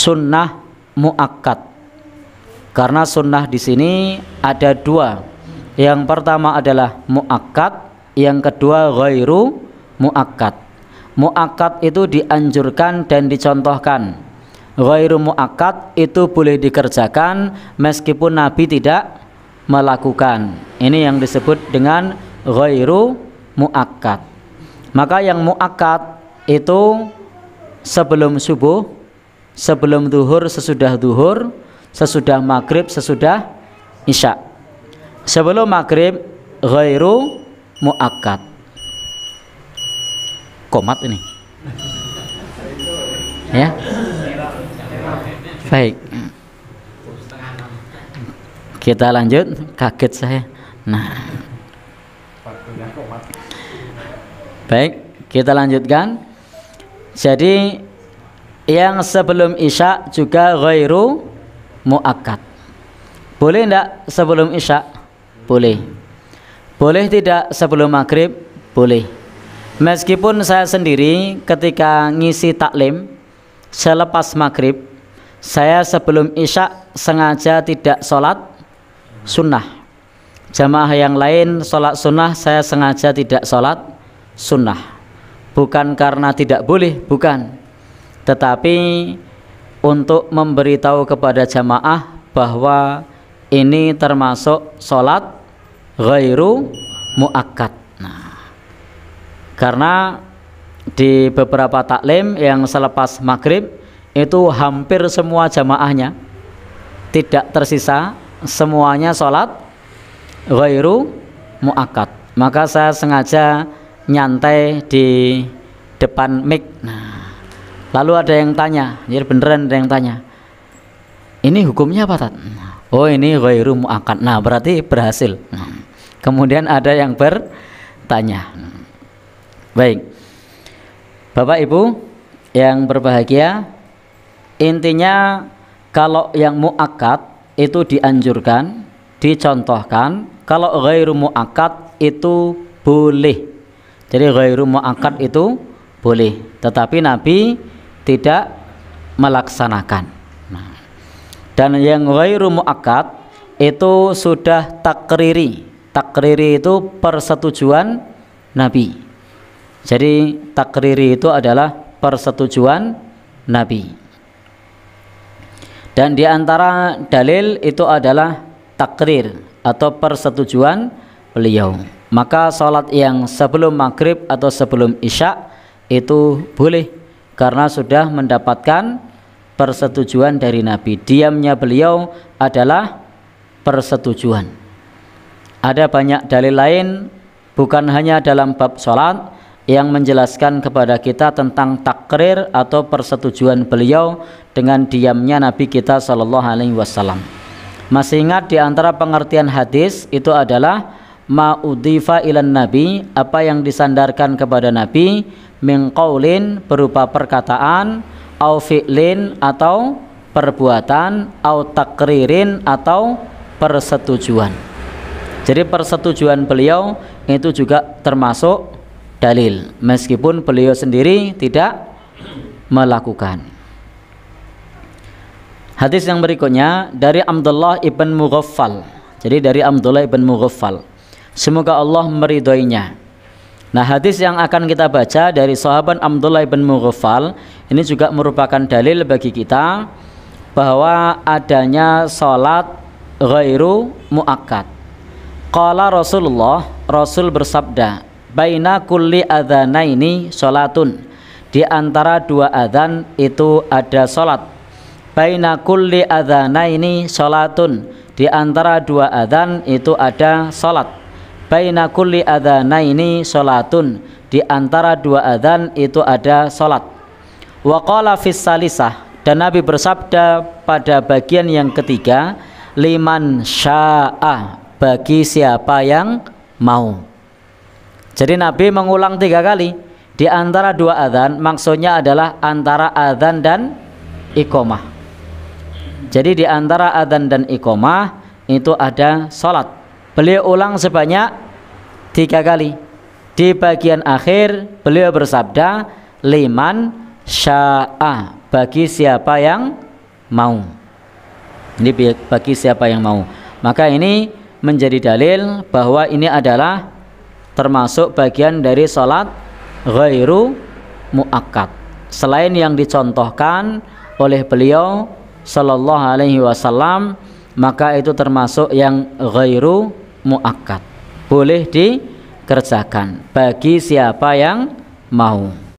sunnah muakkad. Karena sunnah di sini ada dua. Yang pertama adalah muakkad, yang kedua ghairu muakkad. Muakkad itu dianjurkan dan dicontohkan. Ghairu muakkad itu boleh dikerjakan meskipun Nabi tidak melakukan. Ini yang disebut dengan ghairu muakkad. Maka yang muakkad itu sebelum subuh, sebelum duhur, sesudah duhur, sesudah maghrib, sesudah isya. Sebelum maghrib ghairu muakkad. Komat ini ya. Baik, kita lanjut. Kaget saya. Nah, baik, kita lanjutkan. Jadi yang sebelum isya juga ghairu muakkad. Boleh enggak sebelum isya? Boleh. Boleh tidak sebelum maghrib? Boleh. Meskipun saya sendiri ketika ngisi taklim selepas maghrib, saya sebelum isya sengaja tidak sholat sunnah. Jamaah yang lain sholat sunnah, saya sengaja tidak sholat sunnah. Bukan karena tidak boleh, bukan. Tetapi untuk memberitahu kepada jamaah bahwa ini termasuk sholat ghairu muakkad. Karena di beberapa taklim yang selepas maghrib itu hampir semua jamaahnya, tidak tersisa, semuanya sholat ghairu muakkad. Maka saya sengaja nyantai di depan mic. Nah, lalu ada yang tanya, jadi beneran ada yang tanya, ini hukumnya apa, Tat? Oh, ini ghairu muakkad. Nah, berarti berhasil. Kemudian ada yang bertanya. Baik, Bapak Ibu yang berbahagia, intinya kalau yang muakkad itu dianjurkan, dicontohkan. Kalau ghairu muakkad itu boleh. Jadi ghairu muakkad itu boleh, tetapi Nabi tidak melaksanakan. Dan yang ghairu muakkad itu sudah takriri. Takriri itu persetujuan Nabi. Jadi takriri itu adalah persetujuan Nabi. Dan di antara dalil itu adalah takrir atau persetujuan beliau. Maka sholat yang sebelum maghrib atau sebelum isya itu boleh karena sudah mendapatkan persetujuan dari Nabi. Diamnya beliau adalah persetujuan. Ada banyak dalil lain bukan hanya dalam bab sholat yang menjelaskan kepada kita tentang takrir atau persetujuan beliau dengan diamnya Nabi kita sallallahu alaihi wasallam. Masih ingat di antara pengertian hadis itu adalah ma'udhifa ilan nabi, apa yang disandarkan kepada Nabi, min qaulin berupa perkataan, au fi'lin atau perbuatan, au takririn atau persetujuan. Jadi persetujuan beliau itu juga termasuk dalil meskipun beliau sendiri tidak melakukan. Hadis yang berikutnya dari Abdullah ibn Mughaffal. Jadi dari Abdullah ibn Mughaffal, semoga Allah meridhoinya. Nah, hadis yang akan kita baca dari sahabat Abdullah ibn Mughaffal ini juga merupakan dalil bagi kita bahwa adanya salat ghairu muakkad. Qala Rasulullah, Rasul bersabda, baina kulli adzanaini salatun, di antara dua adzan itu ada salat. Baina kulli adzanaini salatun, di antara dua adzan itu ada salat. Baina kulli adzanaini salatun, di antara dua adzan itu ada salat. Wa qala fis salisah, dan Nabi bersabda pada bagian yang ketiga, liman syaa, bagi siapa yang mau. Jadi Nabi mengulang 3 kali. Di antara dua adzan, maksudnya adalah antara adzan dan iqamah. Jadi di antara adzan dan iqamah itu ada salat. Beliau ulang sebanyak 3 kali. Di bagian akhir beliau bersabda, liman syaa, bagi siapa yang mau. Ini bagi siapa yang mau. Maka ini menjadi dalil bahwa ini adalah termasuk bagian dari sholat ghairu muakkad, selain yang dicontohkan oleh beliau sallallahu alaihi wasallam, maka itu termasuk yang ghairu muakkad, boleh dikerjakan bagi siapa yang mau.